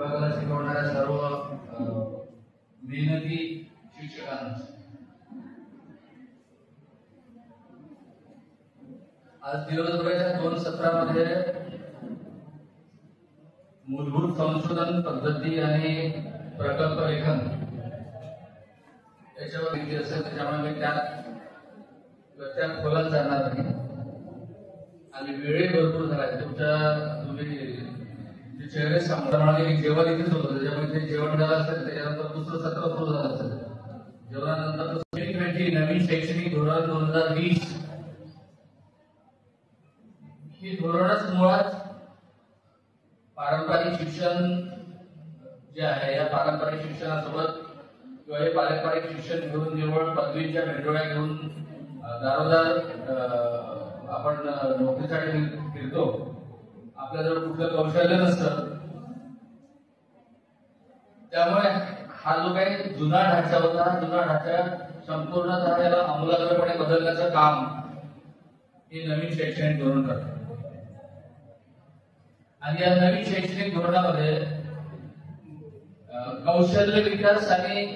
विभागाला शिकवणाऱ्या सर्व मेहनती शिक्षकांना आज दिवसभराच्या 2 सत्रामध्ये मूलभूत संशोधन पद्धती आणि प्रकल्प लेखन याच्यावर विषय असेल, त्याच्यामुळे मी त्यात खोलात जाणार नाही आणि वेळ भरपूर झाला. तुम्ही चेहरे सांभाळणे जेवण इथेच होतं, त्याच्यामध्ये जेवण झालं असेल, त्याच्यानंतर दुसरं सत्र सुरू झालं असेल. जेवणानंतर 2020 नवीन शैक्षणिक धोरण 2020 ही धोरणच मुळात पारंपरिक शिक्षण जे आहे या पारंपरिक शिक्षणासोबत किंवा हे पारंपरिक शिक्षण घेऊन निवड पदवीच्या मेंढोळ्या घेऊन दारोदार आपण नोकरीसाठी फिरतो. आपल्याजवळ कुठलं कौशल्य नसतं, त्यामुळे हा जो काही जुना ढाचा होता, जुना ढाचा संपूर्णतः याला आमूलाग्रपणे बदलण्याचं काम हे नवीन शैक्षणिक धोरण करतं. आणि या नवीन शैक्षणिक धोरणामध्ये कौशल्य विकास आणि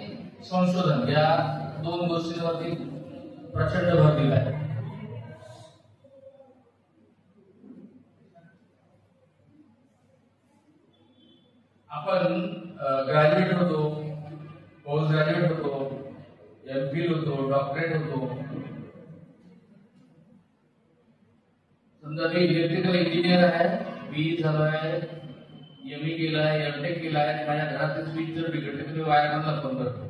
संशोधन या 2 गोष्टींवरती प्रचंड भर दिला आहे. आपण ग्रॅज्युएट होतो, पोस्ट ग्रॅज्युएट होतो, एमफिल होतो, डॉक्टरेट होतो. समजा मी इलेक्ट्रिकल इंजिनियर आहे, बीई झालोय, एमई केलाय, एमटेक केलाय आणि माझ्या घरातले स्विच जर बिघडले तर मी वायरमॅनला फोन करतो,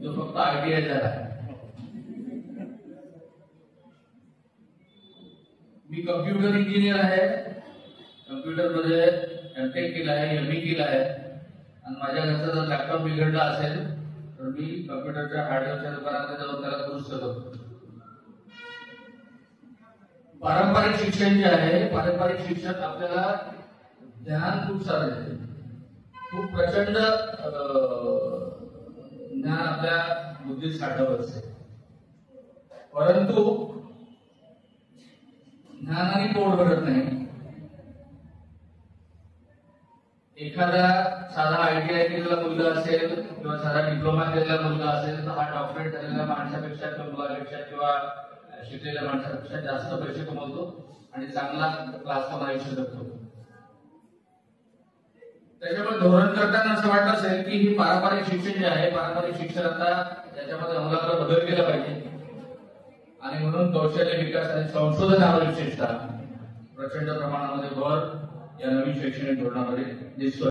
जो फक्त आयटीआय झाला आहे. मी कम्प्युटर इंजिनियर आहे, कम्प्युटर मध्ये एमटेक केला आहे, एमई केला आहे आणि माझ्या घरचा जर लॅपटॉप बिघडला असेल तर मी कम्प्युटरच्या हार्डवेअरच्या दुकानामध्ये जाऊन त्याला दुरुस्त करतो. पारंपरिक शिक्षण जे आहे, पारंपरिक शिक्षण आपल्याला ज्ञान खूप सारं देते, खूप प्रचंड ज्ञान आपल्या बुद्धीत साठवत असते. परंतु ज्ञानाने पोट भरत नाही. एखादा साधा आयटीआय केलेला मुलगा असेल किंवा साधा डिप्लोमा केलेला मुलगा असेल तर हा डॉक्टरेट झालेल्या माणसापेक्षा किंवा मुलापेक्षा किंवा शिकलेल्या माणसापेक्षा जास्त पैसे कमवतो आणि चांगला क्लास पण आयुष्य जगतो. त्याच्यामुळे धोरण करताना असं वाटत असेल की ही पारंपरिक शिक्षण जे आहे, पारंपरिक शिक्षण आता त्याच्यामध्ये आम्हाला बदल केला पाहिजे आणि म्हणून कौशल्य विकास आणि संशोधनावर विशेषतः प्रचंड प्रमाणामध्ये भर या नवीन शैक्षणिक धोरणामध्ये दिसतो.